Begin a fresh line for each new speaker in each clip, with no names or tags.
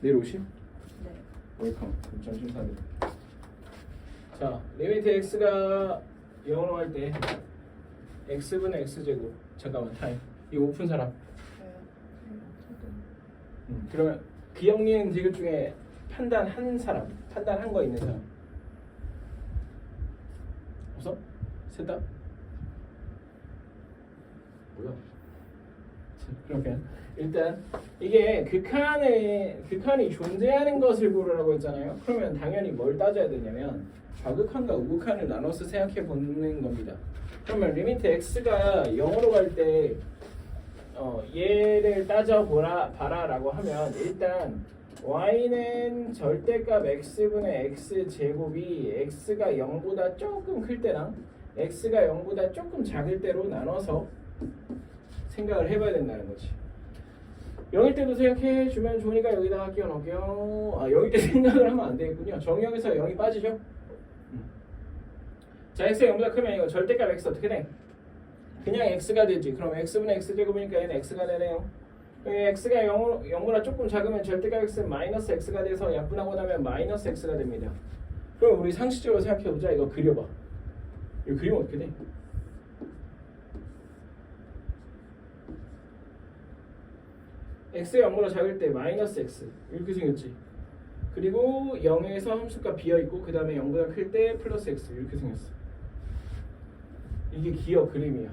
내일 오실?
네.
웰컴. 그럼 점심 사드려. 자, 리미트 x가 0으로 할 때 x분의 x제곱. 잠깐만 타임. 이거 오픈 사람.
저요.
그러면 기억니은 디귿 중에 판단한 사람, 판단한 거 있는 사람 없어? 셋 다? 뭐야? 그러면 일단 이게 극한이 존재하는 것을 고르라고 했잖아요. 그러면 당연히 뭘 따져야 되냐면 좌극한과 우극한을 나눠서 생각해 보는 겁니다. 그러면 리미트 x가 0으로 갈 때 얘를 따져봐라라고 하면 일단 y는 절대값 x분의 x제곱이 x가 0보다 조금 클 때랑 x가 0보다 조금 작을 때로 나눠서 생각을 해봐야 된다는 거지. 0일 때도 생각해 주면 좋으니까 여기다가 끼워 넣을게요. 0일 때 생각을 하면 안 되겠군요. 정의역에서 0이 빠지죠. 자, x가 0보다 크면 이거 절대값 x 어떻게 돼? 그냥 x가 되지. 그럼 x분의 x제곱이니까 얘는 x가 되네요. x가 0보다 조금 작으면 절대값 x는 마이너스 x가 돼서 약분하고 나면 마이너스 x가 됩니다. 그럼 우리 상식적으로 생각해보자. 이거 그려봐. 이거 그리면 어떻게 돼? x가 0보다 작을 때 마이너스 x 이렇게 생겼지. 그리고 0에서 함수값 비어있고 그 다음에 0보다 클 때 플러스 x 이렇게 생겼어. 이게 기억 그림이야.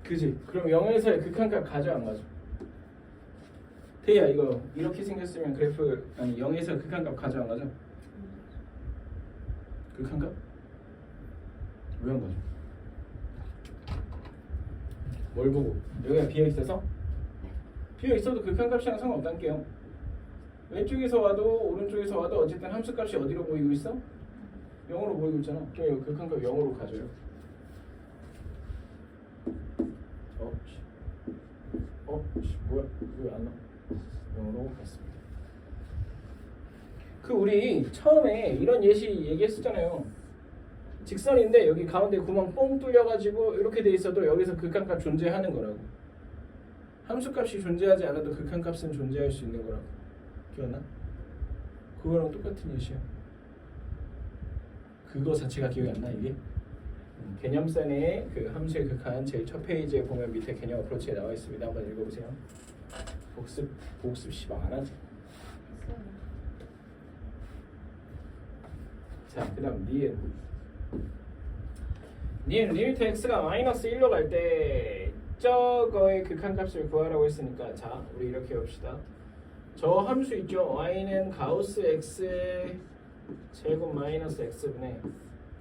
그지? 그럼 0에서의 극한값 가져 안 가져? 태희야 이거 이렇게 생겼으면 그래프 아니 0에서 극한값 가져 안 가져? 극한값? 왜 안 가져? 뭘 보고? 여기가 비어있어서? 비어있어도 극한값이랑 상관없다는 게요. 왼쪽에서 와도 오른쪽에서 와도 어쨌든 함수값이 어디로 보이고 있어? 0으로 보이고 있잖아. 그럼 이거 극한값 0으로 가져요. 뭐야? 왜 안 나와? 0으로 갔습니다. 우리 처음에 이런 예시 얘기했었잖아요. 직선인데 여기 가운데 구멍 뽕 뚫려가지고 이렇게 돼 있어도 여기서 극한값 존재하는 거라고. 함수값이 존재하지 않아도 극한값은 존재할 수 있는 거라고. 기억나? 그거랑 똑같은 예시야. 그거 자체가 기억이 안 나 이게? 개념선의 그 함수의 극한 제일 첫 페이지에 보면 밑에 개념 어프로치에 나와 있습니다. 한번 읽어보세요. 복습 씨발 안 하지? 자, 그 다음 니은 리미트 x가 마이너스 1로 갈 때 저거의 극한값을 구하라고 했으니까 자, 우리 이렇게 봅시다. 저 함수 있죠? y는 가우스 x 제곱 마이너스 x분의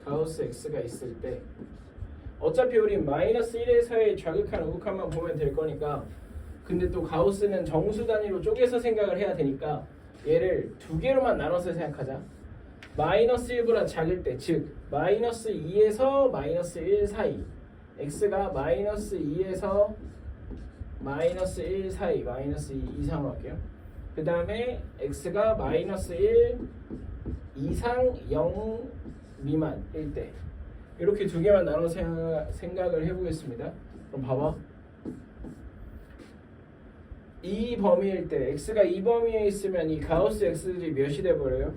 가우스 x가 있을 때 어차피 우린 마이너스 1에서의 좌극한 우극한만 보면 될 거니까 근데 또 가우스는 정수 단위로 쪼개서 생각을 해야 되니까 얘를 두 개로만 나눠서 생각하자. 마이너스 1보다 작을 때 즉 마이너스 2에서 마이너스 1 사이 x가 마이너스 2에서 마이너스 1 사이 마이너스 2 이상으로 할게요. 그 다음에 x가 마이너스 1 이상 0 미만일 때 이렇게 두 개만 나눠 생각을 해보겠습니다. 그럼 봐봐. 이 범위일 때 x가 이 범위에 있으면 이 가우스 x들이 몇이 돼버려요?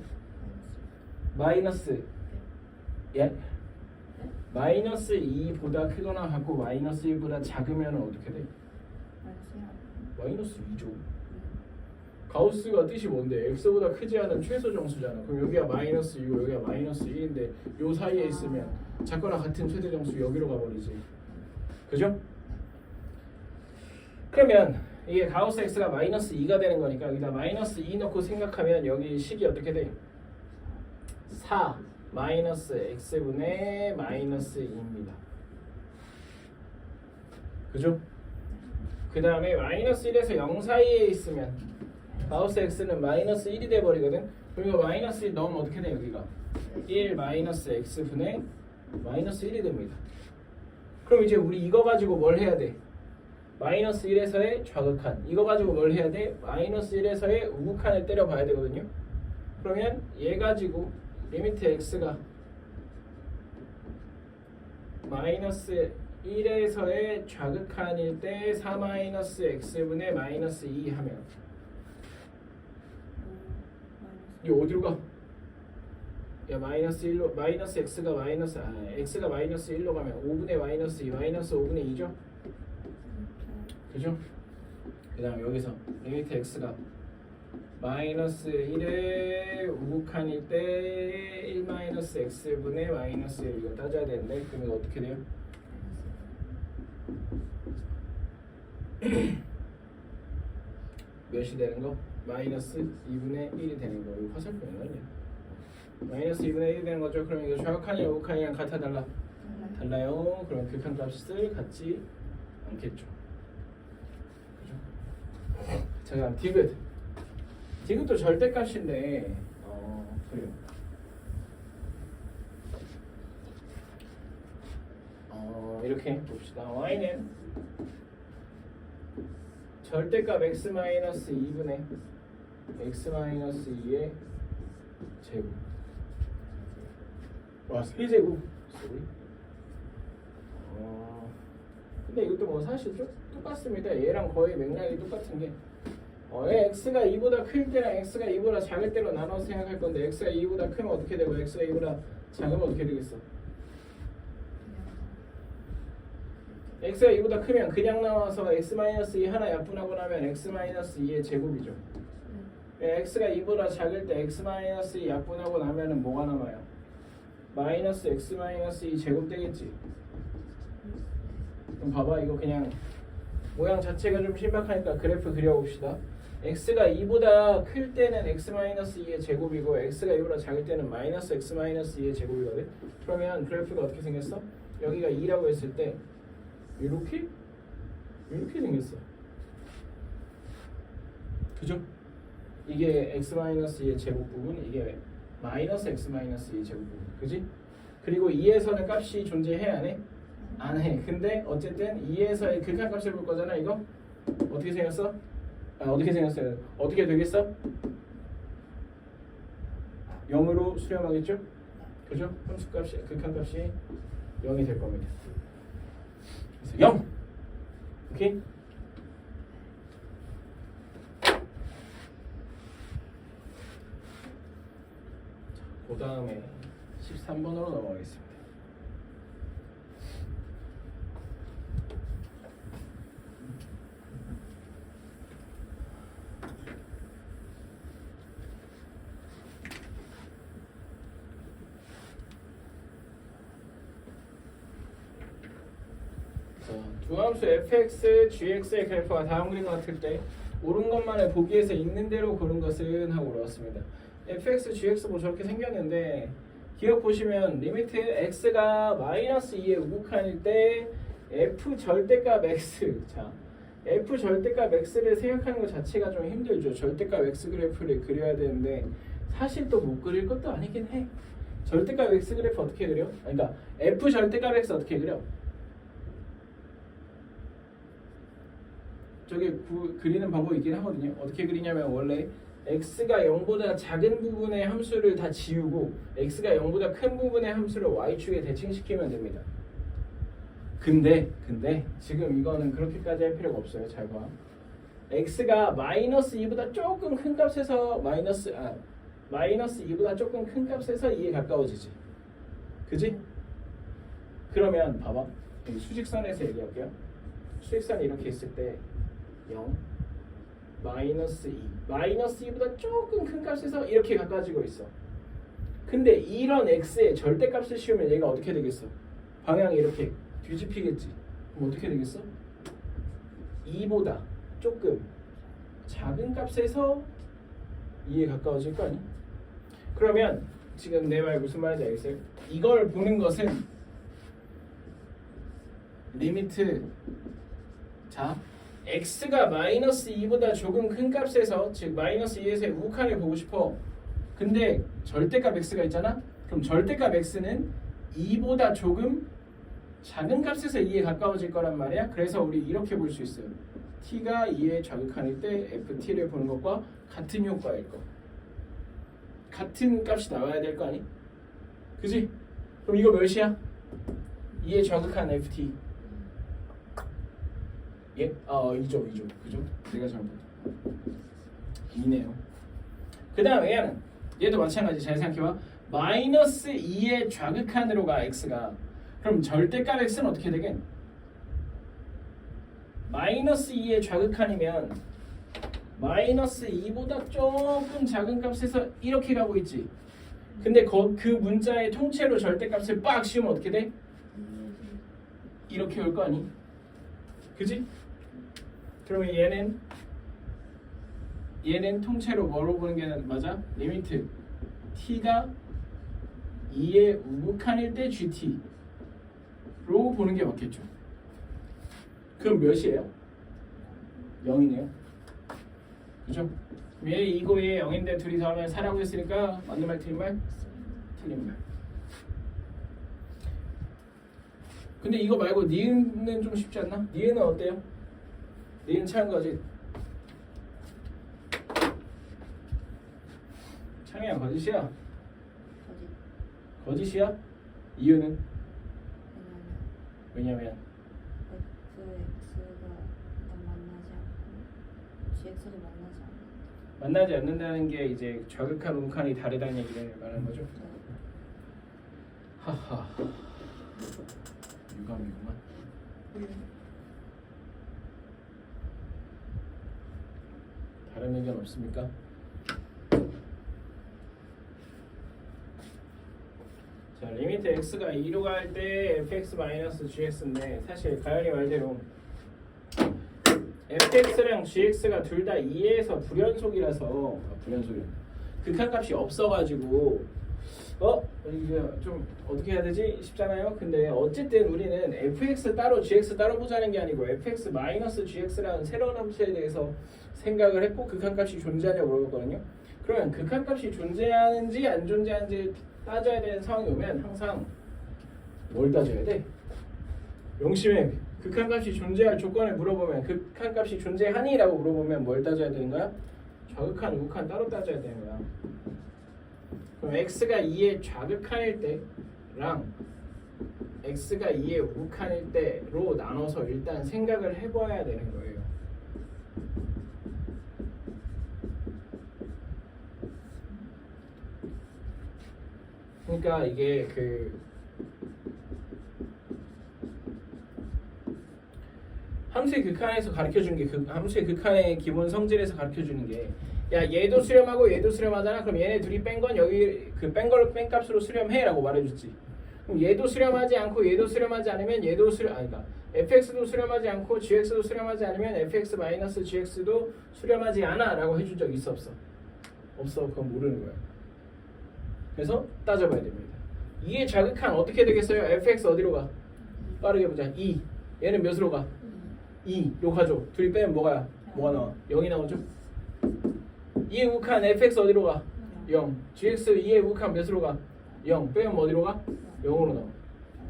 마이너스 마이너스 2보다 크거나 같고 마이너스 1보다 작으면 어떻게 돼? 마이너스 2죠. 가우스가 뜻이 뭔데? x보다 크지 않은 최소 정수잖아. 그럼 여기가 마이너스 2고 여기가 마이너스 1인데 요 사이에 있으면 작거나 같은 최대 정수 여기로 가버리지. 그죠? 그러면 이게 가우스 x가 마이너스 2가 되는 거니까 여기다 마이너스 2 넣고 생각하면 여기 식이 어떻게 돼? 4 마이너스 x분의 마이너스 2입니다. 그죠? 그 다음에 마이너스 1에서 0 사이에 있으면 가우스 x는 마이너스 1이 돼버리거든. 그리고 마이너스 1 넣으면 어떻게 돼? 여기가 1 마이너스 x분의 마이너스 1이 됩니다. 그럼 이제 우리 이거 가지고 뭘 해야 돼? 마이너스 1에서의 좌극한 이거 가지고 뭘 해야 돼? 마이너스 1에서의 우극한을 때려봐야 되거든요. 그러면 얘 가지고 리미트 x가 마이너스 1에서의 좌극한일 때 4-x분의 -2 하면 이거 어디로 가? 야 -1로 x가 -1로 가면 5분의 -2 -5분의 2죠? 그죠? 그 다음 여기서 리미트 x가 -1의 우극한일 때 1-x분의 -1 이거 따져야 되는데 그러면 어떻게 돼요? 몇이 되는 거? -2분의 1이 되는 거. 이거 화살표는 아니야. -2분의 1이 되는 거죠. 그럼 이거 좌극한이랑 우극한이랑 같아 달라? 달라요. 그럼 극한 값을 같지 않겠죠. 그죠? 자, 그럼 디귿. 디귿도 절대값인데 그래요. 이렇게 봅시다. y는 절대값 x-2분의 x-2의 제곱. 와, 세제곱. 근데 이것도 뭐 사실 좀 똑같습니다. 얘랑 거의 맥락이 똑같은 게 x가 2보다 클 때랑 x가 2보다 작을 때로 나눠서 생각할 건데 x가 2보다 크면 어떻게 되고 x가 2보다 작으면 어떻게 되겠어? x가 2보다 크면 그냥 나와서 x-2 하나 약분하고 나면 x-2의 제곱이죠. x가 2보다 작을 때 x-2 약분하고 나면은 뭐가 남아요? 마이너스 x-2 제곱 되겠지. 그럼 봐봐, 이거 그냥 모양 자체가 좀 신박하니까 그래프 그려봅시다. x가 2보다 클 때는 x-2의 제곱이고 x가 2보다 작을 때는 마이너스 x-2의 제곱이거든. 그러면 그래프가 어떻게 생겼어? 여기가 2라고 했을 때 이렇게 생겼어. 그죠? 이게 x-2의 제곱 부분, 이게 마이너스 x-2의 제곱 부분. 그지? 그리고 2에서는 값이 존재해 안 해? 안 해. 근데 어쨌든 2에서의 극한값을 볼 거잖아. 이거 어떻게 생겼어? 어떻게 생겼어요? 어떻게 되겠어? 0으로 수렴하겠죠? 그죠? 함수값이 극한값이 0이 될 겁니다. 그래서 0. 오케이? 그 다음에 13번으로 넘어가겠습니다. 두 함수 fx, gx의 그래프가 다음 그림 같을 때 옳은 것만을 보기 위해서 있는 대로 고른 것은 하고 올라왔습니다. fx, gx 뭐 저렇게 생겼는데 기억 보시면 리미트 x가 -2의 우극한일 때 f 절대값 x. 자, f 절대값 x를 생각하는 것 자체가 좀 힘들죠. 절대값 x 그래프를 그려야 되는데 사실 또 못 그릴 것도 아니긴 해. 절대값 x 그래프 어떻게 그려? 그러니까 f 절대값 x 어떻게 그려? 저게 그리는 방법이 있긴 하거든요. 어떻게 그리냐면 원래 x가 0보다 작은 부분의 함수를 다 지우고 x가 0보다 큰 부분의 함수를 y축에 대칭시키면 됩니다. 근데 지금 이거는 그렇게까지 할 필요가 없어요. 잘 봐. x가 -2보다 조금 큰 값에서 -2보다 조금 큰 값에서 2에 가까워지지. 그지? 그러면 봐봐. 수직선에서 얘기할게요. 수직선이 이렇게 있을 때 0, -2보다 조금 큰 값에서 이렇게 가까워지고 있어. 근데 이런 x의 절대값을 씌우면 얘가 어떻게 되겠어? 방향이 이렇게 뒤집히겠지. 그럼 어떻게 되겠어? 2보다 조금 작은 값에서 2에 가까워질 거 아니? 그러면 지금 내 말 무슨 말인지 알겠어요? 이걸 보는 것은 리미트 자 x가 -2보다 조금 큰 값에서 즉 -2에서의 우극한을 보고 싶어. 근데 절대값 x가 있잖아. 그럼 절대값 x는 2보다 조금 작은 값에서 2에 가까워질 거란 말이야. 그래서 우리 이렇게 볼 수 있어요. t가 2에 좌극한일 때 ft를 보는 것과 같은 효과일 거. 같은 값이 나와야 될 거 아니? 그지? 그럼 이거 몇이야? 2에 좌극한 ft 예? 2죠. 그죠? 내가 잘못 2네요. 그 다음에 얘도 마찬가지. 잘 생각해봐. 마이너스 2의 좌극한으로 가 x가. 그럼 절대값 x는 어떻게 되겠? 마이너스 2의 좌극한이면 마이너스 2보다 조금 작은 값에서 이렇게 가고 있지. 근데 그 문자의 통째로 절대값을 빡 씌우면 어떻게 돼? 이렇게 올 거 아니? 그지? 그러면 얘는 통째로 뭐로 보는 게 맞아? 리미트 t가 2의 우극한일 때 gt로 보는 게 맞겠죠. 그럼 몇이에요? 0이네요. 그죠? 얘 이거 얘 0인데 둘이 더하면 4라고 했으니까 맞는 말 틀린 말? 틀린 말. 근데 이거 말고 니은은 좀 쉽지 않나? 니은은 어때요? 니은 차는 거지? 창이야 거짓이야? 거짓이야? 이유는? 왜냐면 만나지 않는다는 게 이제 좌극한 우극한이 다르다는 얘기를 말하는 거죠? 하하 유감이구만. 다른 의견 없습니까? 자, 리미트 x가 2로 갈 때 fx-gx인데 사실 가연이 말대로 fx랑 gx가 둘 다 2에서 불연속이라서 극한값이 없어가지고 이게 좀 어떻게 해야 되지 싶잖아요. 근데 어쨌든 우리는 fx 따로 gx 따로 보자는 게 아니고 fx-gx라는 새로운 함수에 대해서 생각을 했고 극한값이 존재하냐고 물어봤거든요. 그러면 극한값이 존재하는지 안 존재하는지 따져야 되는 상황이 오면 항상 뭘 따져야 돼? 용심해. 극한값이 존재할 조건을 물어보면 극한값이 존재하니? 라고 물어보면 뭘 따져야 되는 거야? 좌극한, 우극한 따로 따져야 되는 거야. 그럼 x가 2의 좌극한일 때랑 x가 2의 우극한일 때로 나눠서 일단 생각을 해봐야 되는 거예요. 그러니까 이게 함수의 극한에서 가르쳐주는 게 함수의 극한의 기본 성질에서 가르쳐주는 게 야 얘도 수렴하고 얘도 수렴하잖아. 그럼 얘네 둘이 뺀 건 여기 뺀 걸 뺀 값으로 수렴해라고 말해줬지. 그럼 얘도 수렴하지 않고 얘도 수렴하지 않으면 얘도 그러니까 fx도 수렴하지 않고 gx도 수렴하지 않으면 fx-gx도 수렴하지 않아라고 해준 적 있어 없어? 없어. 그건 모르는 거야. 그래서 따져봐야 됩니다. 2의 좌극한 어떻게 되겠어요? fx 어디로 가? 빠르게 보자. 2. 얘는 몇으로 가? 2로 가죠. 둘이 빼면 뭐가 나와? 0이 나오죠. 2의 우극한 fx 어디로 가? 0. gx 2의 우극한 몇으로 가? 0. 빼면 어디로 가? 0으로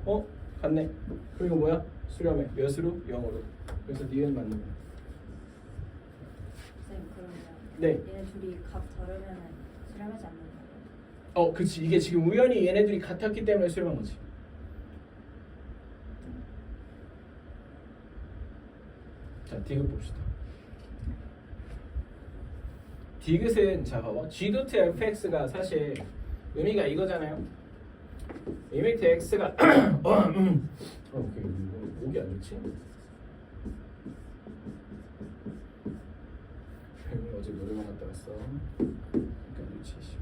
나와. 같네. 그럼 이거 뭐야? 수렴해. 몇으로? 0으로. 그래서 니은 맞는 거야.
선생님 그러면
네.
얘네 둘이 값 다르면 수렴하지 않는 거예요?
그치. 이게 지금 우연히 얘네들이 같았기 때문에 수렴한 거지. 자, 디귿 봅시다. 디귿은 자 봐봐. g 도트 fx가 사실 의미가 이거잖아요. 리미트 x가 오케이. 목이 안 좋지? 어제 노래방 갔다 왔어. 그러니까 좋지.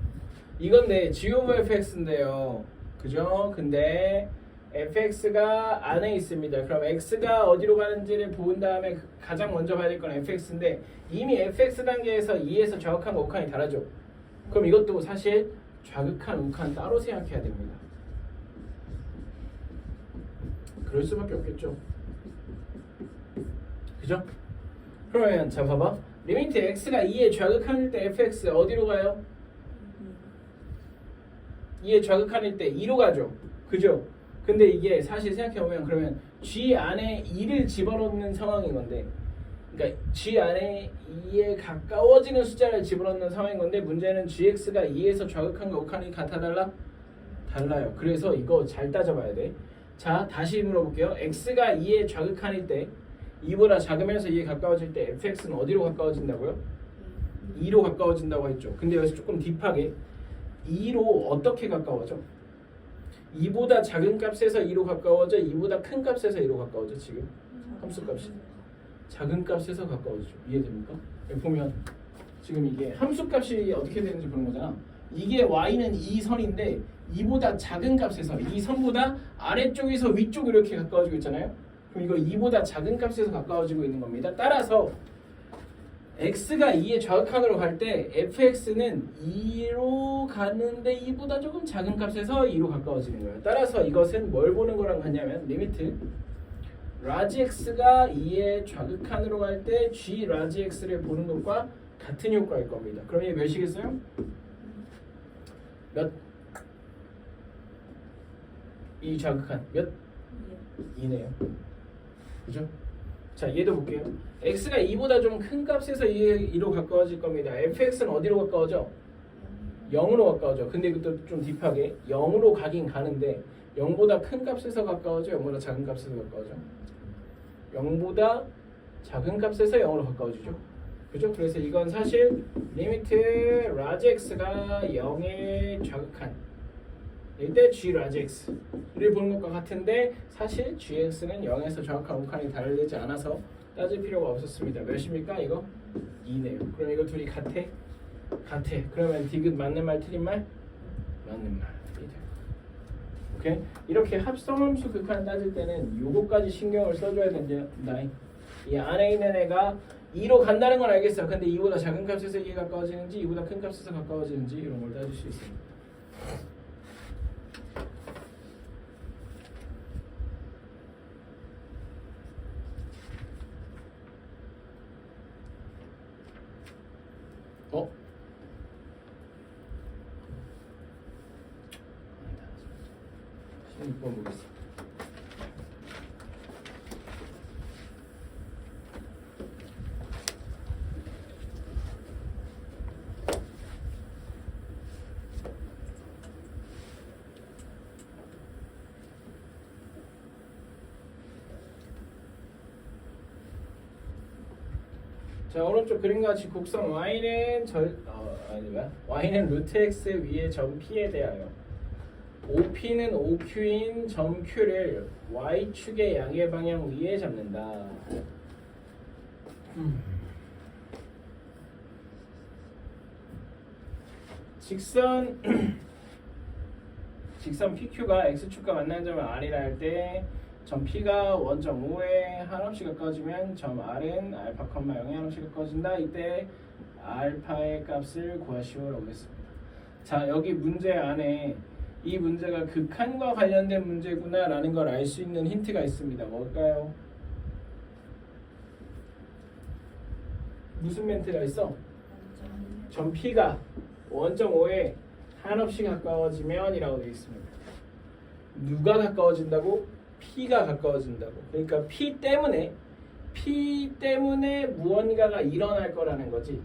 이건데 g 오브 fx인데요. 그죠? 근데 fx가 안에 있습니다. 그럼 x가 어디로 가는지를 본 다음에 가장 먼저 봐야 될 건 fx인데 이미 fx 단계에서 2에서 좌극한 우극한이 다르죠. 그럼 이것도 사실 좌극한 우극한 따로 생각해야 됩니다. 그럴 수밖에 없겠죠. 그죠? 그러면 자 봐봐. 리미트 x가 2의 좌극한일 때 fx 어디로 가요? 2의 좌극한일 때 2로 가죠. 그죠? 근데 이게 사실 생각해보면 그러면 g 안에 2를 집어넣는 상황인 건데 그러니까 g 안에 2에 가까워지는 숫자를 집어넣는 상황인 건데 문제는 gx가 2에서 좌극한과 우극한이 같아 달라? 달라요. 그래서 이거 잘 따져봐야 돼. 자 다시 물어볼게요. x가 2의 좌극한일 때 2보다 작으면서 2에 가까워질 때 fx는 어디로 가까워진다고요? 2로 가까워진다고 했죠. 근데 여기서 조금 딥하게 2로 어떻게 가까워져? 2보다 작은 값에서 2로 가까워져? 2보다 큰 값에서 2로 가까워져? 지금 함수값이 작은 값에서 가까워지죠. 이해됩니까? 여기 보면 지금 이게 함수값이 어떻게 되는지 보는 거잖아. 이게 y는 이 선인데 2보다 작은 값에서 이 선보다 아래쪽에서 위쪽 이렇게 가까워지고 있잖아요. 그럼 이거 2보다 작은 값에서 가까워지고 있는 겁니다. 따라서 x가 2의 좌극한으로 갈 때 fx는 2로 가는데 2보다 조금 작은 값에서 2로 가까워지는 거예요. 따라서 이것은 뭘 보는 거랑 같냐면 리미트 라지 x가 2의 좌극한으로 갈 때 g 라지 x를 보는 것과 같은 효과일 겁니다. 그럼 이게 몇이겠어요? 몇? 이 좌극한 몇? 2네요. 그죠? 자, 얘도 볼게요. x가 2보다 좀 큰 값에서 2로 가까워질 겁니다. fx는 어디로 가까워져? 0으로 가까워져. 근데 이것도 좀 딥하게 0으로 가긴 가는데 0보다 큰 값에서 가까워져? 0보다 작은 값에서 가까워져? 0보다 작은 값에서 0으로 가까워지죠. 그죠? 그래서 이건 사실 리미트 라지 x가 0의 좌극한 이때 g 라지 x를 보는 것과 같은데 사실 gx는 0에서 좌극한 우극한이 다르지 않아서 따질 필요가 없었습니다. 몇입니까? 이거 2네요. 그럼 이거 둘이 같아? 같아. 그러면 디귿 맞는 말 틀린 말? 맞는 말이 돼요. 오케이? 이렇게 합성함수 극한 따질 때는 요거까지 신경을 써줘야 된다. 이 안에 있는 애가 2로 간다는 건 알겠어. 근데 2보다 작은 값에서 2에 가까워지는지 2보다 큰 값에서 가까워지는지 이런 걸 따질 수 있습니다. 어? 16번 보겠습니다. 자, 오른쪽 그림과 같이 곡선 y는 y는 루트 x 위에 점 p에 대하여 OP는 OQ인 점 Q를 y축의 양의 방향 위에 잡는다. 직선 PQ가 x축과 만나는 점을 R이라 할 때 점 P가 원점 O에 한없이 가까워지면 점 R은 알파, 0에 한없이 가까워진다. 이때 알파의 값을 구하시오라고 했습니다. 자, 여기 문제 안에 이 문제가 극한과 관련된 문제구나 라는 걸 알 수 있는 힌트가 있습니다. 뭘까요? 무슨 멘트가 있어? 점 P가 원점 O에 한없이 가까워지면 이라고 되어 있습니다. 누가 가까워진다고? P가 가까워진다고. 그러니까 P 때문에 무언가가 일어날 거라는 거지.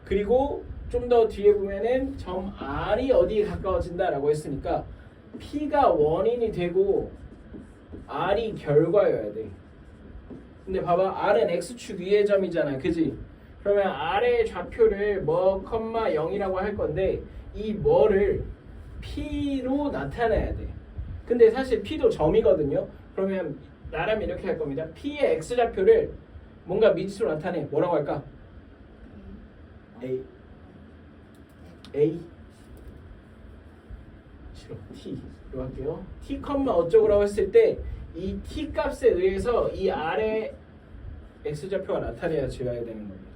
그리고 좀 더 뒤에 보면은 점 R이 어디에 가까워진다라고 했으니까 P가 원인이 되고 R이 결과여야 돼. 근데 봐봐, R은 X축 위의 점이잖아, 그지? 그러면 R의 좌표를 뭐, 0이라고 할 건데 이 뭐를 P로 나타내야 돼. 근데 사실 P도 점이거든요. 그러면 나라면 이렇게 할 겁니다. P의 X좌표를 뭔가 밑으로 나타내. 뭐라고 할까? A 싫어. T로 할게요. T, 어쩌고라고 했을 때 이 T 값에 의해서 이 R의 X좌표가 나타내져야 되는 겁니다.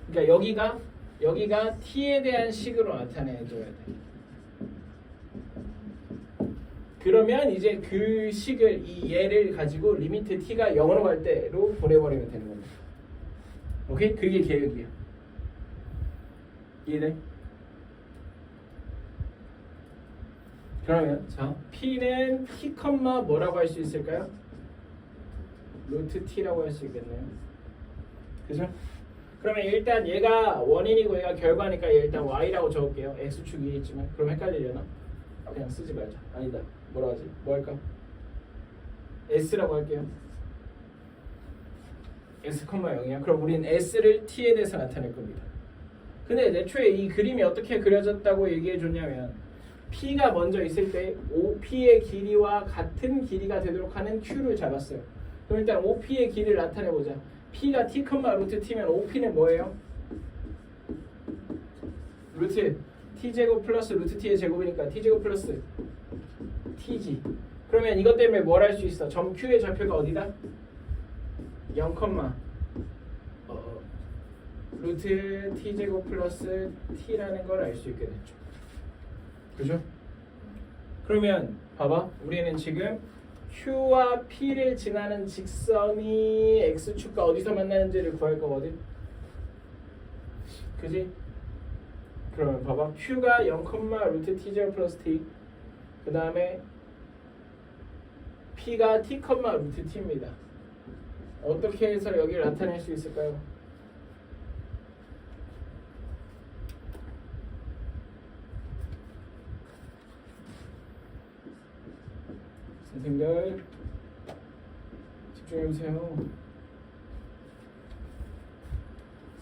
그러니까 여기가 T에 대한 식으로 나타내줘야 돼. 그러면 이제 그 식을 이 얘를 가지고 리미트 T가 0으로 갈 때로 보내버리면 되는 겁니다. 오케이? 그게 계획이야. 이해돼? 그러면 자, P는 T, 뭐라고 할 수 있을까요? 루트 T라고 할 수 있겠네요. 그죠? 그러면 일단 얘가 원인이고 얘가 결과니까 얘 일단 Y라고 적을게요. X축 위에 있지만. 그럼 헷갈리려나? 그냥 쓰지 말자. 아니다. 뭐라 하지? 뭐 할까? S라고 할게요. x, 0이야. 그럼 우리는 s를 t에 대해서 나타낼 겁니다. 근데 애초에 이 그림이 어떻게 그려졌다고 얘기해 줬냐면 p가 먼저 있을 때 OP의 길이와 같은 길이가 되도록 하는 q를 잡았어요. 그럼 일단 OP의 길이를 나타내 보자. p가 t, 루트 t면 OP는 뭐예요? 루트 t제곱 플러스 루트 t의 제곱이니까 t제곱 플러스 t지. 그러면 이것 때문에 뭘 할 수 있어? 점 q의 좌표가 어디다? 0, 루트 t제곱 플러스 t라는 걸 알 수 있게 됐죠. 그죠? 그러면 봐봐. 우리는 지금 q와 p를 지나는 직선이 x축과 어디서 만나는지를 구할 거거든. 그지? 그러면 봐봐. q가 0, 루트 t제곱 플러스 t, 그 다음에 p가 t, 루트 t입니다. 어떻게 해서 여기를 나타낼 수 있을까요? 선생님들 집중해주세요.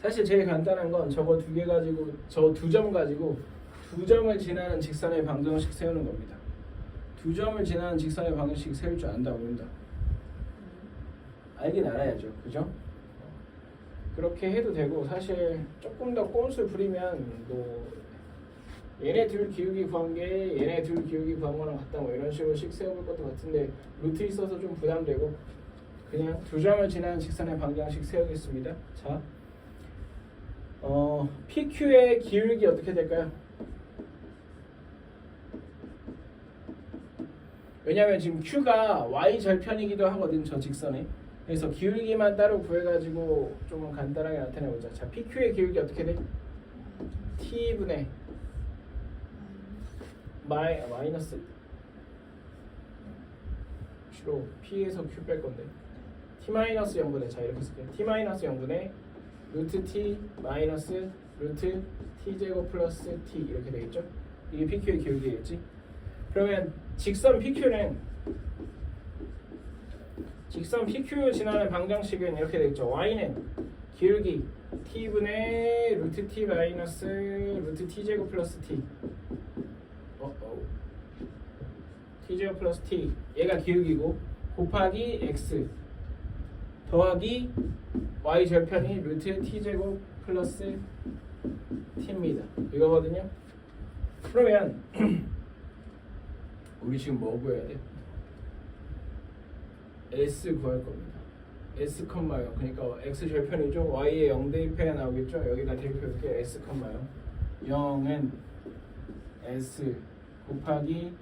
사실 제일 간단한 건 저거 두 개 가지고, 저 두 점 가지고 두 점을 지나는 직선의 방정식 세우는 겁니다. 두 점을 지나는 직선의 방정식 세울 줄 안다 모른다. 알긴 알아야죠. 그죠? 그렇게 해도 되고, 사실 조금 더 꼼수 부리면 뭐 얘네 둘 기울기 구한 게 얘네 둘 기울기 구한 거랑 같다 뭐 이런 식으로 식 세워볼 것도 같은데 루트 있어서 좀 부담되고 그냥 두 점을 지나는 직선의 방정식 세우겠습니다. 자, PQ의 기울기 어떻게 될까요? 왜냐면 지금 Q가 Y 절편이기도 하거든, 저 직선에. 그래서 기울기만 따로 구해가지고 좀 간단하게 나타내보자. 자, PQ의 기울기 어떻게 돼? T분의 마이너스 주로 P에서 Q 뺄 건데 T-0분의, 자 이렇게 쓸게요. T-0분의 루트 T 마이너스 루트 T제곱 플러스 T 이렇게 되겠죠? 이게 PQ의 기울기겠지? 그러면 직선 PQ는 직선 PQ 지나는 방정식은 이렇게 되겠죠. Y는 기울기 T분의 루트 T 마이너스 루트 T제곱 플러스 T T제곱 플러스 T, 얘가 기울기고 곱하기 X 더하기 Y 절편이 루트 T제곱 플러스 T입니다. 이거거든요. 그러면 우리 지금 뭐 구해야 돼? S 구할 겁니다. S, 0. 그러니까 X 절편이죠. Y의 0 대입해야 나오겠죠. 여기다 대입해볼게요. S, 0은 S 곱하기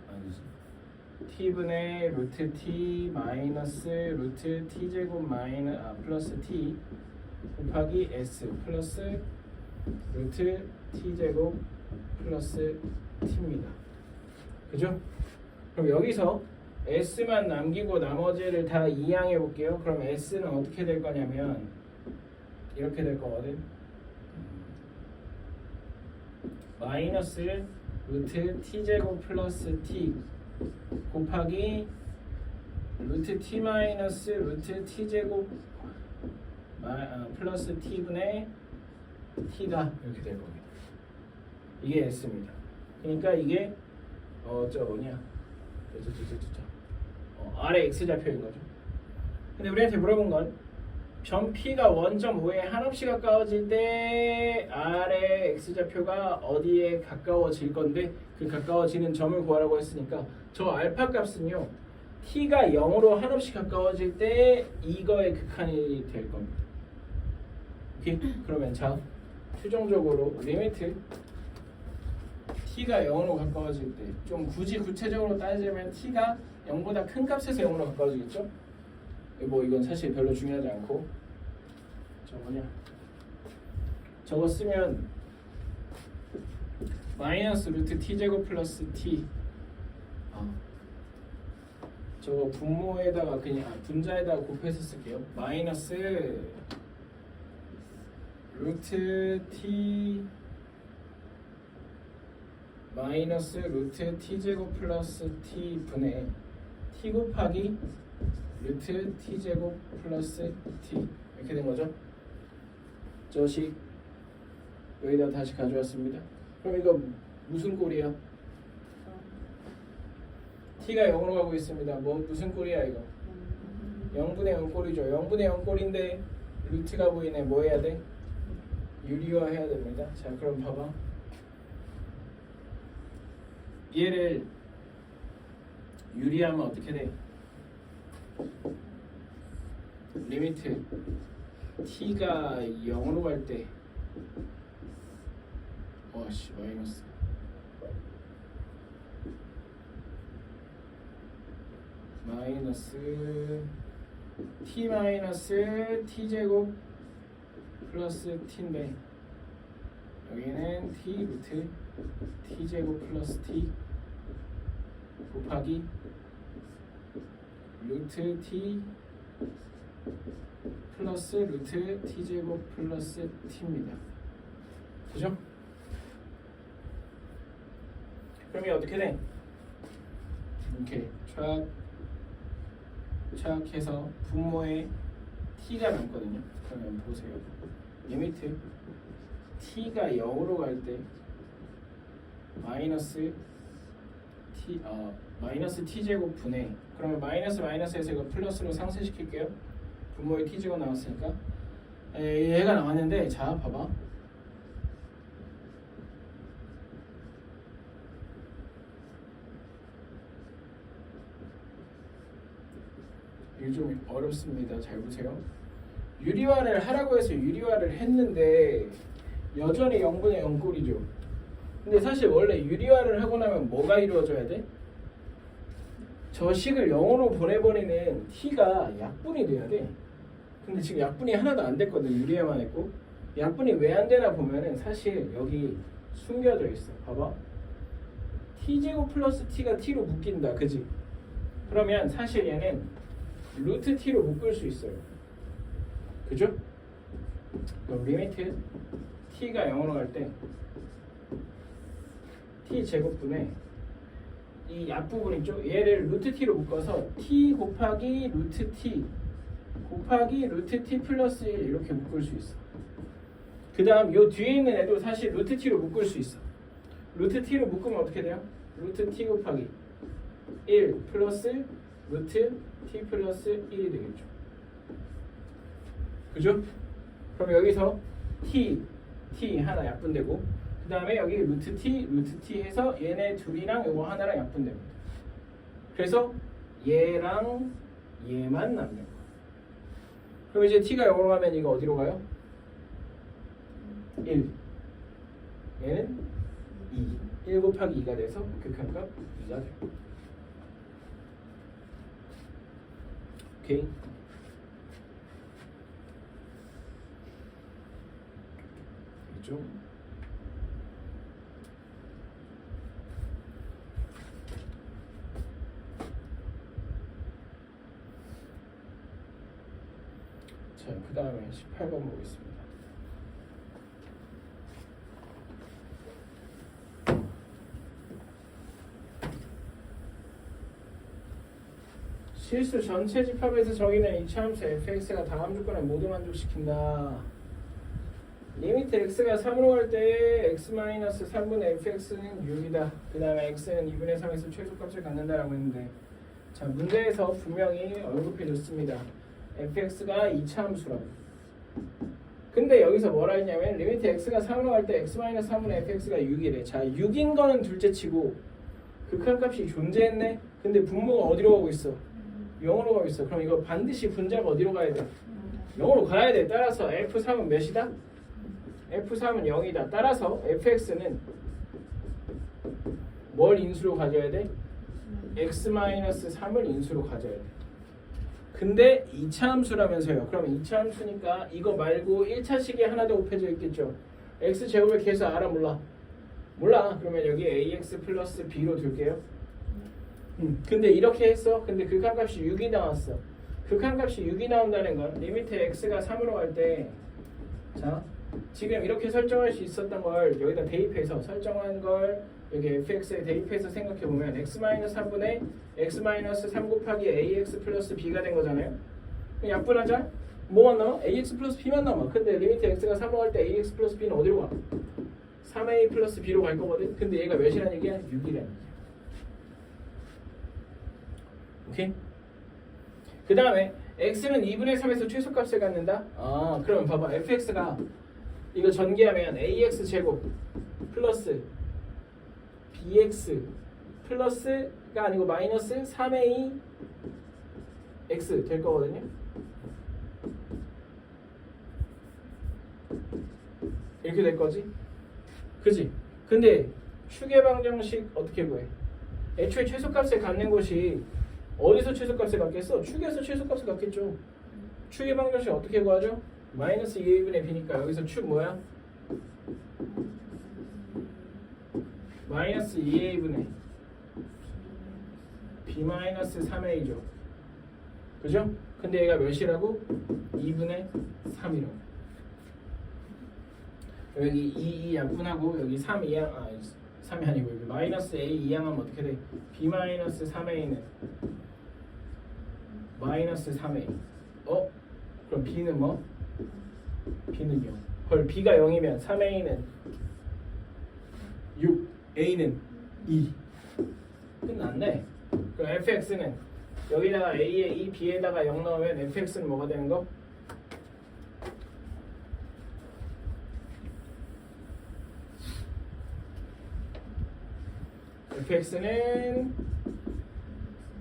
아니지 T분의 루트 T 마이너스 루트 T제곱 플러스 T 곱하기 S 플러스 루트 T제곱 플러스 T입니다. 그죠? 그럼 여기서 S만 남기고 나머지를 다 이항해 볼게요. 그럼 S는 어떻게 될 거냐면 이렇게 될 거거든. 마이너스 루트 T제곱 플러스 T 곱하기 루트 T 마이너스 루트 T제곱 플러스 T분의 T다 이렇게 될 겁니다. 이게 S입니다. 그러니까 이게 아래 X좌표인 거죠. 근데 우리한테 물어본 건 점 P가 원점 O에 한없이 가까워질 때 아래 X좌표가 어디에 가까워질 건데 그 가까워지는 점을 구하라고 했으니까 저 알파 값은요 T가 0으로 한없이 가까워질 때 이거의 극한이 될 겁니다. 오케이? 그러면 자 최종적으로 리미트 T가 0으로 가까워질 때 좀 굳이 구체적으로 따지면 T가 0보다 큰 값에서 0으로 가까워지겠죠? 뭐 이건 사실 별로 중요하지 않고 저거 쓰면 마이너스 루트 T제곱 플러스 T 저거 분모에다가 그냥 분자에다가 곱해서 쓸게요. 마이너스 루트 T 마이너스 루트 T제곱 플러스 T 분의 T 곱하기 루트 t제곱 플러스 t 이렇게 된 거죠. 저식 여기다 다시 가져왔습니다. 그럼 이거 무슨 꼴이야? t가 0으로 가고 있습니다. 뭐 무슨 꼴이야 이거? 0분의 0 꼴이죠. 0분의 0 꼴인데 루트가 보이네. 뭐 해야 돼? 유리화 해야 됩니다. 자 그럼 봐봐. 얘를 유리하면 어떻게 돼? 리미트 t가 0으로 갈 때 와씨 마이너스 t 마이너스 t제곱 플러스 t인데 여기는 t 루트 t제곱 플러스 t 곱하기 루트 t 플러스 루트 t제곱 플러스 t입니다. 그죠? 그럼 이게 어떻게 돼? 이렇게 촥 해서 분모에 t가 남거든요. 그러면 보세요. 리미트 t가 0으로 갈 때 마이너스 t제곱 분의 그러면 마이너스에서 이거 플러스로 상쇄시킬게요. 분모에 t제곱 나왔으니까 얘가 나왔는데 자 봐봐. 이게 좀 어렵습니다. 잘 보세요. 유리화를 하라고 해서 유리화를 했는데 여전히 0분의 0 꼴이죠. 근데 사실 원래 유리화를 하고 나면 뭐가 이루어져야 돼? 저 식을 0으로 보내버리는 t가 약분이 돼야 돼. 근데 지금 약분이 하나도 안 됐거든. 유리화만 했고. 약분이 왜 안 되나 보면은 사실 여기 숨겨져 있어. 봐봐. t제곱 플러스 t가 t로 묶인다. 그지? 그러면 사실 얘는 루트 t로 묶을 수 있어요. 그죠? 그럼 리미트 t가 0으로 갈 때 t 제곱분에 이 앞부분 있죠? 얘를 루트 t로 묶어서 t 곱하기 루트 t 곱하기 루트 t 플러스 1 이렇게 묶을 수 있어. 그 다음 요 뒤에 있는 애도 사실 루트 t로 묶을 수 있어. 루트 t로 묶으면 어떻게 돼요? 루트 t 곱하기 1 플러스 루트 t 플러스 1이 되겠죠. 그죠? 그럼 여기서 t 하나 약분되고 그 다음에 여기 루트 t 해서 얘네 둘이랑 요거 하나랑 약분됩니다. 그래서 얘랑 얘만 남는 거야. 그럼 이제 t가 0으로 가면 이거 어디로 가요? 1 얘는 1 곱하기 2가 돼서 극한값 2가 돼요. 오케이. 그죠? 자, 그 다음에 18번 보겠습니다. 실수 전체 집합에서 정의된 이차함수 fx가 다음 조건을 모두 만족시킨다. 리미트 x가 3으로 갈 때 x-3분의 fx는 6이다. 그 다음에 x는 2분의 3에서 최소값을 갖는다라고 했는데 자 문제에서 분명히 언급해줬습니다. fx가 이차함수라고. 근데 여기서 뭐라 했냐면 리미트 x가 3으로 갈 때 x-3분의 fx가 6이래. 자 6인 거는 둘째치고 극한값이 존재했네. 근데 분모가 어디로 가고 있어? 0으로 가고 있어. 그럼 이거 반드시 분자가 어디로 가야 돼? 0으로 가야 돼. 따라서 f3은 몇이다? f3은 0이다. 따라서 fx는 뭘 인수로 가져야 돼? x-3을 인수로 가져야 돼. 근데 2차 함수라면서요. 그럼 2차 함수니까 이거 말고 1차식에 하나 더 곱해져 있겠죠. x제곱을 계속 알아 몰라? 몰라. 그러면 여기 ax 플러스 b로 둘게요. 근데 이렇게 했어. 근데 극한값이 6이 나왔어. 극한값이 6이 나온다는 건 리미트 x가 3으로 갈 때 자 지금 이렇게 설정할 수 있었던 걸 여기다 대입해서 설정한 걸 여기 fx에 대입해서 생각해보면 x-3분의 x-3 곱하기 ax 플러스 b가 된 거잖아요. 그럼 약분하자. 뭐만 남아? ax 플러스 b만 남아. 근데 리미트 x가 3로 갈 때 ax 플러스 b는 어디로 가? 3a 플러스 b로 갈 거거든. 근데 얘가 몇이라는 얘기야? 6이라는 얘기야. 오케이? 그 다음에 x는 2분의 3에서 최소값을 갖는다. 그러면 봐봐. fx가 이거 전개하면 ax 제곱 플러스 bx 플러스가 아니고 마이너스 3a x 될 거거든요. 이렇게 될 거지. 그지? 근데 추계 방정식 어떻게 구해? 애초에 최소값을 갖는 것이 어디서 최소값을 갖겠어? 축에서 최소값을 갖겠죠. 축의 방정식 어떻게 구하죠? 마이너스 2a분의 b니까 여기서 축 뭐야? 마이너스 2a분의 b 마이너스 3a죠. 그죠? 근데 얘가 몇이라고? 2분의 3이라고. 여기 2 약분하고 여기 3 2양 3이 아니고 여기 마이너스 a 2양하면 어떻게 돼? b 마이너스 3a는 마이너스 3a. 그럼 b는 뭐? b는 0. 헐, b가 0이면 3a는 6, a는 2. 끝났네. 그럼 fx는 여기다가 a에 2, b에다가 0 넣으면 fx는 뭐가 되는 거? fx는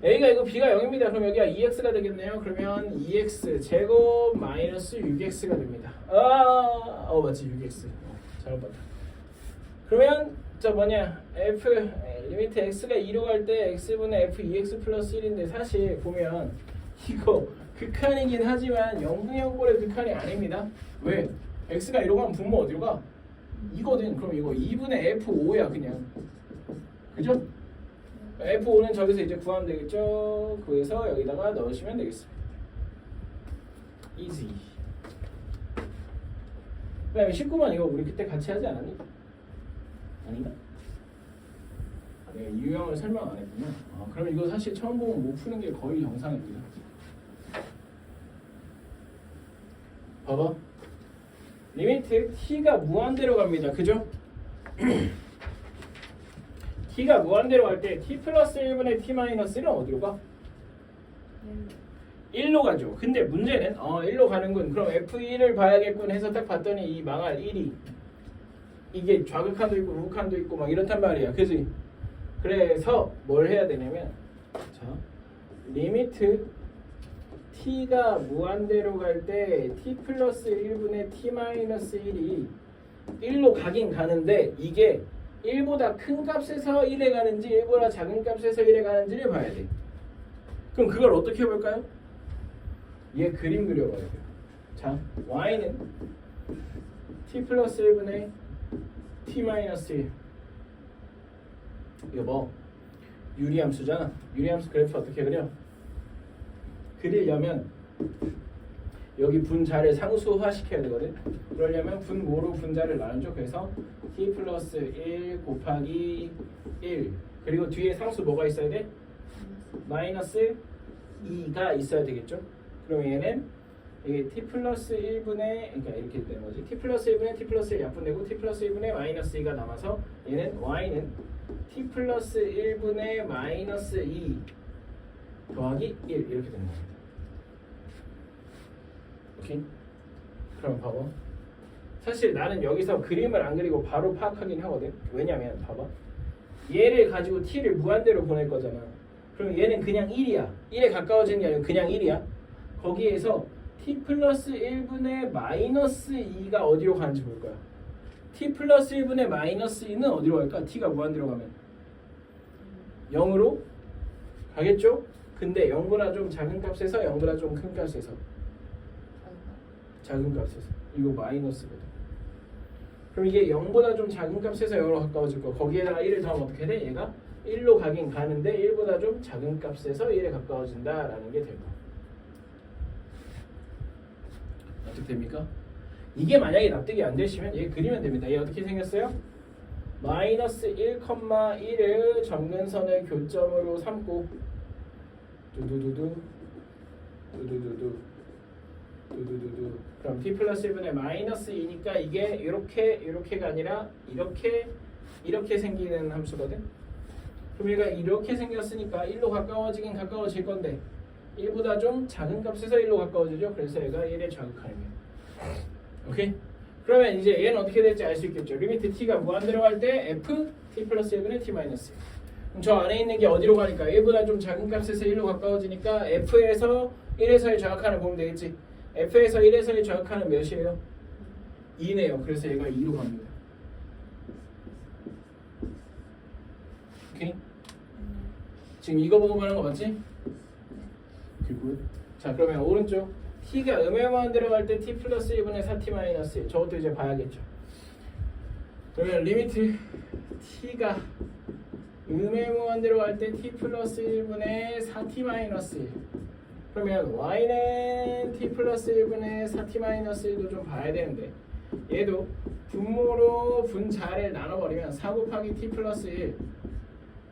a가 이거 b가 0입니다. 그럼 여기가 2x가 되겠네요. 그러면 2x 제곱 마이너스 6x가 됩니다. 맞지 6x. 잘못 봤다. 그러면 저 뭐냐 f 리미트 x가 2로 갈 때 x분의 f 2x 플러스 1인데 사실 보면 이거 극한이긴 하지만 0분의 극한이 아닙니다. 왜? x가 2로 가면 분모 어디로 가? 2거든. 그럼 이거 2분의 f5야 그냥. 그죠? F5는 저기서 이제 구하면 되겠죠? 구해서 여기다가 넣으시면 되겠습니다. easy. 그 다음에 19번 이거 우리 그때 같이 하지 않았니? 아닌가? 내가 유형을 설명 안 했구나. 그럼 이거 사실 처음 보면 못 푸는 게 거의 정상입니다. 봐봐. 리미트 t가 무한대로 갑니다. 그죠? t가 무한대로 갈 때 t 플러스 1분의 t 마이너스 1은 어디로 가? 1로 가죠. 근데 문제는 1로 가는군. 그럼 f1을 봐야겠군 해서 딱 봤더니 이 망할 1이 이게 좌극한도 있고 우극한도 있고 막 이렇단 말이야. 그지? 그래서 뭘 해야 되냐면 자 리미트 t가 무한대로 갈 때 t 플러스 1분의 t 마이너스 1이 1로 가긴 가는데 이게 1보다 큰 값에서 1에 가는지 1보다 작은 값에서 1에 가는지를 봐야 돼. 그럼 그걸 어떻게 해볼까요? 얘 그림 그려봐야 돼요. 자, y는 t 플러스 1분의 t 마이너스 1. 이거 뭐? 유리함수잖아. 유리함수 그래프 어떻게 그려? 그리려면 여기 분자를 상수화 시켜야 되거든. 그러려면 분모로 분자를 나누죠. 그래서 t 플러스 1 곱하기 1 그리고 뒤에 상수 뭐가 있어야 돼? 마이너스 2가 있어야 되겠죠. 그럼 얘는 이게 t 플러스 1분의 그러니까 이렇게 되는 거지. t 플러스 1분의 t 플러스 1 약분되고 t 플러스 1분의 마이너스 2가 남아서 얘는 y는 t 플러스 1분의 마이너스 2 더하기 1 이렇게 되는 겁니다. 오케이? 그럼 봐봐. 사실 나는 여기서 그림을 안 그리고 바로 파악하긴 하거든. 왜냐면 봐봐. 얘를 가지고 t를 무한대로 보낼 거잖아. 그럼 얘는 그냥 1이야. 1에 가까워지는 게 아니고 그냥 1이야. 거기에서 t 플러스 1분의 마이너스 2가 어디로 가는지 볼 거야. t 플러스 1분의 마이너스 2는 어디로 갈까? t가 무한대로 가면 0으로 가겠죠? 근데 0보다 좀 작은 값에서 0보다 좀 큰 값에서 작은 값에서 이거 마이너스거든. 그럼 이게 0보다 좀 작은 값에서 0으로 가까워질 거. 거기에다가 1을 더하면 어떻게 돼? 얘가 1로 가긴 가는데 1보다 좀 작은 값에서 1에 가까워진다라는 게 될 거. 어떻게 됩니까? 이게 만약에 납득이 안 되시면 얘 그리면 됩니다. 얘 어떻게 생겼어요? 마이너스 1,1을 점근선의 교점으로 삼고 두두두두 두두두두 두두두두. 그럼 t 플러스 1분의 마이너스 2니까 이게 이렇게가 아니라 이렇게 생기는 함수거든. 그럼 얘가 이렇게 생겼으니까 1로 가까워지긴 가까워질 건데 1보다 좀 작은 값에서 1로 가까워지죠. 그래서 얘가 1에 자극하는 거야. 오케이? 그러면 이제 얘는 어떻게 될지 알 수 있겠죠. 리미트 t가 무한대로 갈 때 f t 플러스 1분의 t 마이너스 1. 그럼 저 안에 있는 게 어디로 가니까 1보다 좀 작은 값에서 1로 가까워지니까 f에서 1에서 1 좌극하는 보면 되겠지. f에서 1에서 1 좌극하는 몇이에요? 2네요. 그래서 얘가 2로 갑니다. 오케이? 지금 이거 보고 말하는 거 맞지? 그리고 자 그러면 오른쪽 t가 음의 무한 들어갈 때 t 플러스 1분의 4t 마이너스 1. 저것도 이제 봐야겠죠. 그러면 리미트 t가 음의 무한 들어갈 때 t 플러스 1분의 4t 마이너스 1. 그러면 y는 t 플러스 1분의 4t 마이너스 1도 좀 봐야 되는데 얘도 분모로 분자를 나눠버리면 4 곱하기 t 플러스 1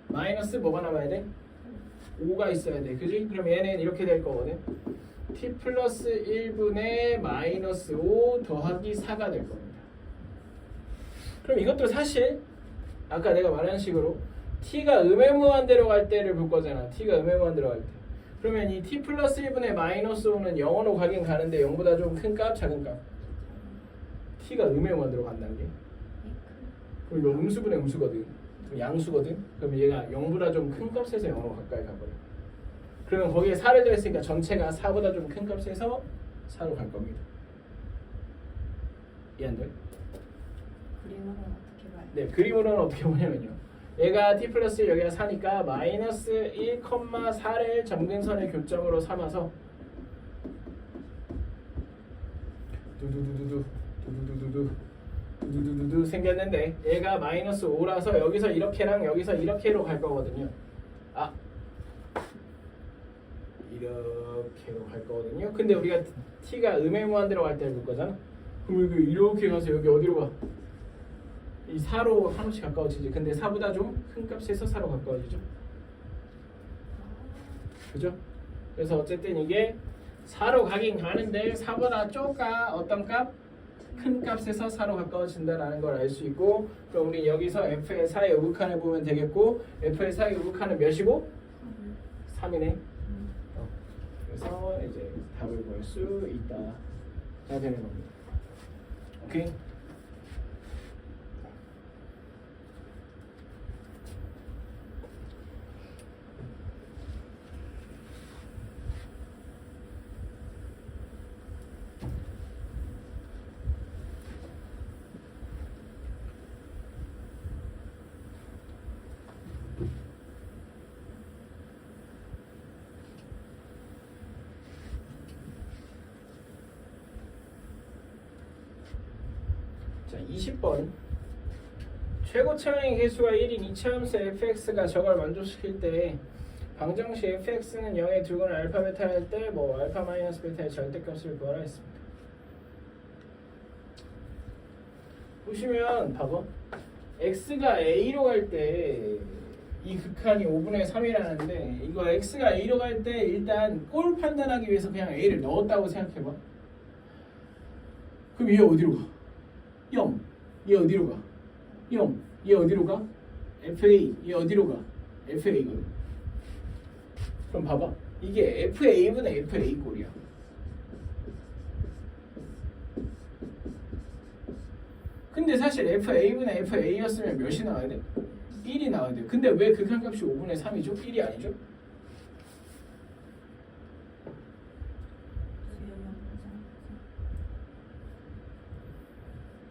마이너스 뭐가 남아야 돼? 5가 있어야 돼. 그지? 그럼 얘는 이렇게 될 거거든. t 플러스 1분의 마이너스 5 더하기 4가 될 겁니다. 그럼 이것도 사실 아까 내가 말한 식으로 t가 음의 무한대로 갈 때를 볼 거잖아. t가 음의 무한대로 갈 때. 그러면 이 t 플러스 1분의 마이너스 5는 0으로 가긴 가는데 0보다 좀 큰 값, 작은 값? t가 음의 무한대로 간다는 게. 그럼 이거 음수분의 음수거든. 양수거든. 그럼 얘가 0보다 좀 큰 값에서 0으로 가까이 가버려. 그러면 거기에 4를 더했으니까 전체가 4보다 좀 큰 값에서 4로 갈 겁니다. 이해 안 돼?
그림으로는 어떻게 봐요?
네, 그림으로는 어떻게 보냐면요. 얘가 t 플러스 1 여기가 4니까 마이너스 1,4를 점근선의 교점으로 삼아서 두두두두두 두두두두두 두두두두 생겼는데 얘가 마이너스 5라서 여기서 이렇게랑 여기서 이렇게로 갈 거거든요. 아 이렇게로 갈 거거든요. 근데 우리가 t가 음의 무한대로 갈 때 볼 거잖아. 그럼 여기 이렇게 가서 여기 어디로 가? 이 4로 한없이 가까워지지. 근데 4보다 좀 큰 값에서 4로 가까워지죠. 그죠? 그래서 어쨌든 이게 4로 가긴 가는데 4보다 쪼까 어떤 값? 큰 값에서 4로 가까워진다라는 걸 알 수 있고, 그럼 우리 여기서 f의 4의 우극한을 보면 되겠고, f의 4의 우극한은 몇이고? 3이네. 그래서 이제 답을 볼 수 있다. 자 되는 겁니다. 오케이? 자, 20번. 최고 차항의 개수가 1인 이차함수 fx가 저걸 만족시킬 때 방정식 fx는 0에 두거나 알파 베타 할 때 뭐 알파 마이너스 베타의 절대값을 구하라 했습니다. 보시면 봐봐. x가 a로 갈 때 이 극한이 5분의 3이라는데 이거 x가 a로 갈 때 일단 꼴 판단하기 위해서 그냥 a를 넣었다고 생각해봐. 그럼 얘 어디로 가? 0. 얘 어디로 가? 0. 얘 어디로 가? FA. 얘 어디로 가? FA거든. 그럼 봐봐. 이게 FA분의 FA 꼴이야. 근데 사실 FA분의 FA였으면 몇이 나와야 돼? 1이 나와야 돼. 근데 왜 극한값이 5분의 3이죠? 1이 아니죠?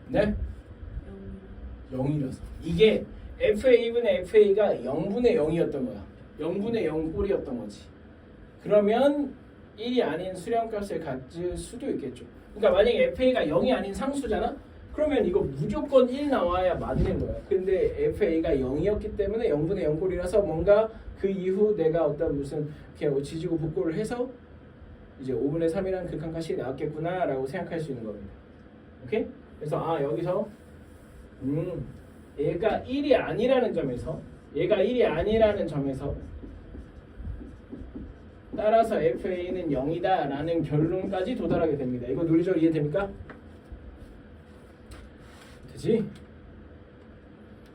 네? 0이라서. 이게 FA분의 FA가 0분의 0이었던 거야. 0분의 0 꼴이었던 거지. 그러면 1이 아닌 수렴값을 가질 수도 있겠죠. 그러니까 만약에 FA가 0이 아닌 상수잖아? 그러면 이거 무조건 1 나와야 맞는 거야. 근데 FA가 0이었기 때문에 0분의 0 꼴이라서 뭔가 그 이후 내가 어떤 무슨 그냥 지지고 복구를 해서 이제 5분의 3이라는 극한값이 나왔겠구나 라고 생각할 수 있는 겁니다. 오케이? 그래서 여기서 얘가 1이 아니라는 점에서 따라서 FA는 0이다 라는 결론까지 도달하게 됩니다. 이거 논리적으로 이해됩니까? 되지?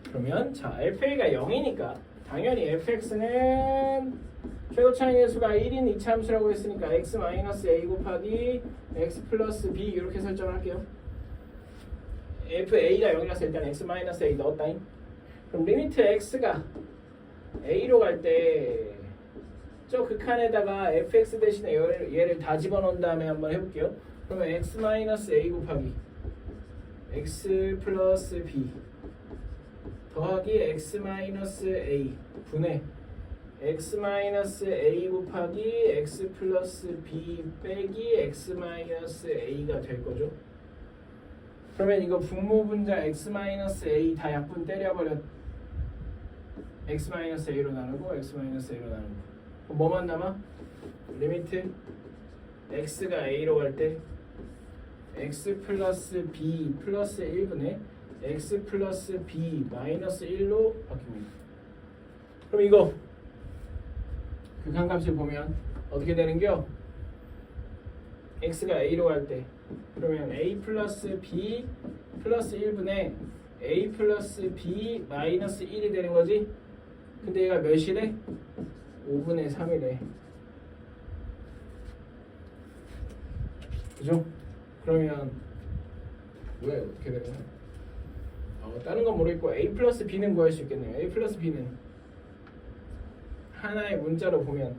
그러면 자 FA가 0이니까 당연히 FX는 최고 차이의 수가 1인 이차함수라고 했으니까 x-a 곱하기 x 플러스 b 이렇게 설정을 할게요. FA가 0이라서 일단 x-a 넣었다잉. 그럼 리미트 x가 a로 갈 때 저 극한에다가 fx 대신에 얘를 다 집어넣은 다음에 한번 해볼게요. 그러면 x-a 곱하기 x 플러스 b 더하기 x-a 분의 x-a 곱하기 x 플러스 b 빼기 x-a가 될 거죠. 그러면 이거 분모분자 x-a 다 약분 때려버려. x-a로 나누고 x-a로 나누고 그럼 뭐만 남아? 리미트 x가 a로 갈 때 x 플러스 b 플러스 1분의 x 플러스 b 마이너스 1로 바뀝니다. 그럼 이거 극한값을 보면 어떻게 되는겨? x가 a로 갈 때 그러면 a 플러스 b 플러스 1분의 a 플러스 b 마이너스 1이 되는 거지? 근데 얘가 몇이래? 5분의 3이래. 그죠? 그러면 왜 어떻게 되냐? 다른 건 모르겠고 a 플러스 b는 구할 수 있겠네요. a 플러스 b는 하나의 문자로 보면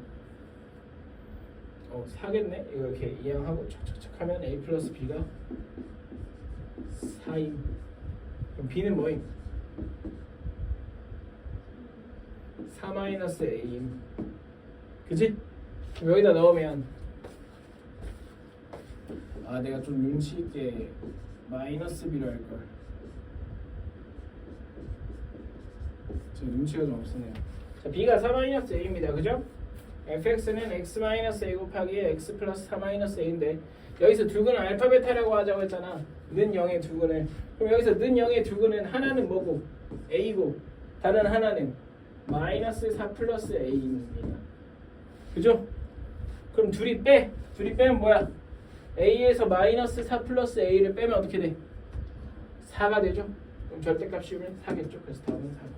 사겠네? 이거 이렇게 이항하고 척척척 하면 a 플러스 b가 4임. 그럼 b는 뭐임? 4 마이너스 a임. 그치? 그럼 여기다 넣으면 내가 좀 눈치 있게 마이너스 b로 할걸. 저 눈치가 좀 없으네요. 자, b가 4 마이너스 a입니다. 그죠? fx는 x 마이너스 a 곱하기 x 플러스 4 마이너스 a인데 여기서 두근은 알파 베타라고 하자고 했잖아. 는 0의 두근을. 그럼 여기서 는 0의 두근은 하나는 뭐고? a고 다른 하나는 마이너스 4 플러스 a입니다. 그죠? 그럼 둘이 빼면 뭐야? a에서 마이너스 4 플러스 a를 빼면 어떻게 돼? 4가 되죠? 그럼 절대값 씌우면 4겠죠? 그래서 답은 4.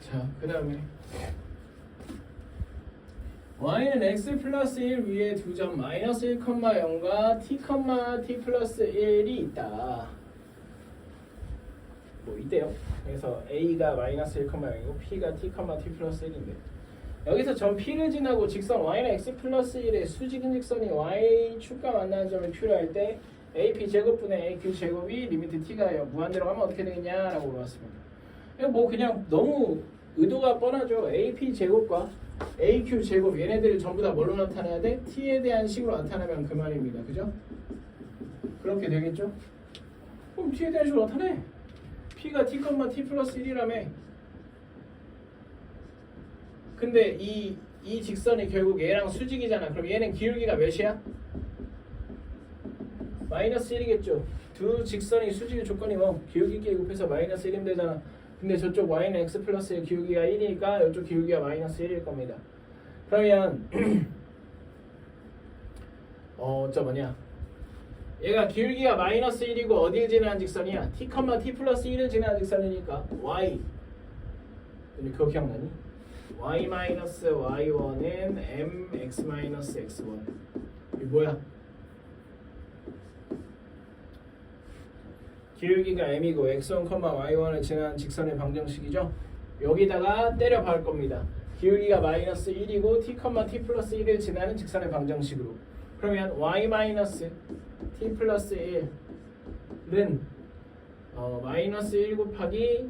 자, 그 다음에 y는 x 플러스 1 위에 두 점 마이너스 1,0과 t 플러스 1이 있다. 뭐 있대요. 그래서 a가 마이너스 1,0이고 p가 t 플러스 1인데 여기서 점 p를 지나고 직선 y는 x 플러스 1의 수직인 직선이 y축과 만나는 점을 Q할 때 ap 제곱분의 aq 제곱이 리미트 t가 무한대로 가면 어떻게 되겠냐라고 물어봤습니다. 이거 뭐 그냥 너무 의도가 뻔하죠. AP 제곱과 AQ 제곱 얘네들이 전부 다 뭘로 나타내야 돼? T에 대한 식으로 나타나면 그 말입니다. 그죠? 그렇게 되겠죠? 그럼 T에 대한 식으로 나타내. P가 T, T 플러스 1이라며. 근데 이 직선이 결국 얘랑 수직이잖아. 그럼 얘는 기울기가 몇이야? 마이너스 1이겠죠. 두 직선이 수직의 조건이 뭐 기울기끼리 곱해서 마이너스 1이면 되잖아. 근데 저쪽 y는 x 플러스 1 기울기가 1이니까 이쪽 기울기가 마이너스 1일 겁니다. 그러면 얘가 기울기가 마이너스 1이고 어딜 지나는 직선이야? t, t 플러스 1을 지나는 직선이니까 y 그거 기억나니? y 마이너스 y1은 mx 마이너스 x1 이게 뭐야? 기울기가 m이고 x1, y1을 지나는 직선의 방정식이죠. 여기다가 때려 박을 겁니다. 기울기가 마이너스 1이고 t, t 플러스 1을 지나는 직선의 방정식으로. 그러면 y 마이너스 t 플러스 1은 마이너스 1 곱하기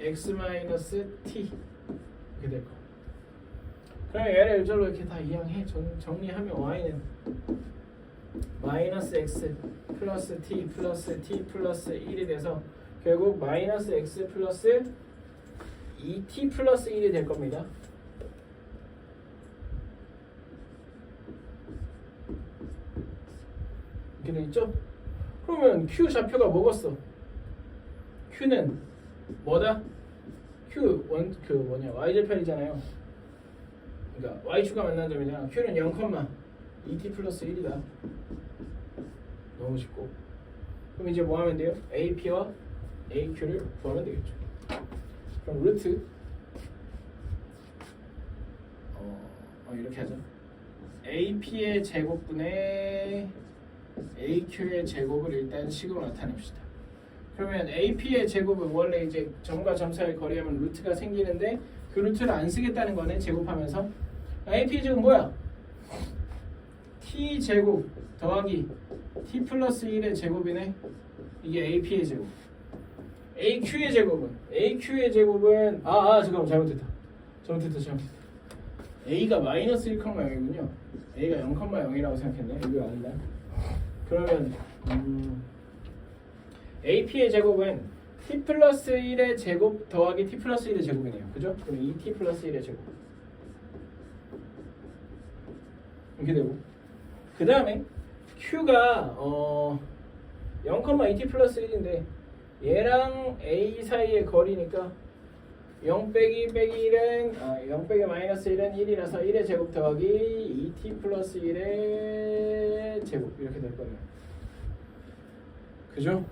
x 마이너스 t 이렇게 될 거. 그러면 얘를 일절로 이렇게 다 이항해. 정리하면 y는 마이너스 x 플러스 t 플러스 1이 돼서 결국 마이너스 x 플러스 2t 플러스 1이 될 겁니다. 이렇게 돼 있죠? 그러면 q 좌표가 뭐겠어? q는 뭐다? q 그 뭐냐 y절편이잖아요. 그러니까 y축가 만나는 점이잖아. q는 0, 2t 플러스 1이다. 너무 쉽고. 그럼 이제 뭐 하면 돼요? ap와 aq를 구하면 되겠죠. 그럼 루트 이렇게 하자. ap의 제곱분의 aq의 제곱을 일단 식으로 나타냅시다. 그러면 ap의 제곱은 원래 이제 점과 점 사이의 거리하면 루트가 생기는데 그 루트를 안 쓰겠다는 거네. 제곱하면서 ap의 제곱은 뭐야? t 제곱 더하기 t 플러스 1의 제곱이네. 이게 ap의 제곱. aq의 제곱은 잠깐만 잘못했다. a가 마이너스 1,0이군요. a가 0,0이라고 생각했네. 이거 아니다. 그러면 ap의 제곱은 t 플러스 1의 제곱 더하기 t 플러스 1의 제곱이네요. 그죠? 그럼 2t 플러스 1의 제곱 이렇게 되고, 그 다음에 q가 0,2t 플러스 1인데 얘랑 a 사이의 거리니까 0 빼기 1은 0 빼기 마이너스 1은 1이라서 1의 제곱 더하기 2t 플러스 1의 제곱 이렇게 될 거예요. 그죠?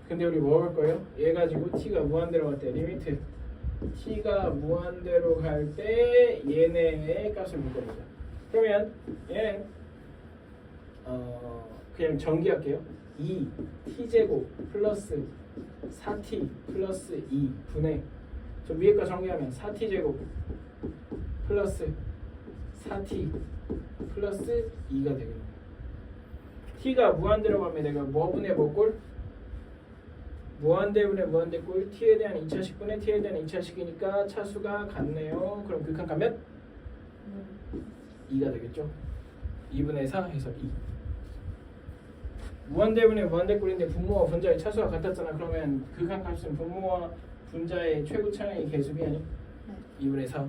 근데 우리 뭐 할 거예요? 얘 가지고 t가 무한대로 갈 때 리미트 t가 무한대로 갈 때 얘네의 값을 볼 겁니다. 그러면 얘는 그냥 전기할게요. 2t제곱 플러스 4t 플러스 2 분의 저 위에 거 정리하면 4t제곱 플러스 4t 플러스 2가 되겠네요. t가 무한대로 가면 내가 뭐분의 뭐꼴? 무한대분의 무한대꼴 t에 대한 2차식분의 t에 대한 2차식이니까 차수가 같네요. 그럼 극한값 몇? 2가 되겠죠. 2분의 4 해서 2. 무한대분의 무한대꼴인데 분모와 분자의 차수가 같았잖아. 그러면 극한값은 분모와 분자의 최고 차량의 개수비 아니? 2분의 4 2.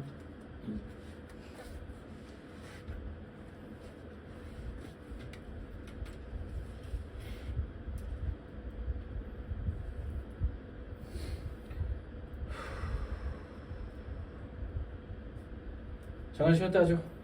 잠깐 쉬었다 하죠.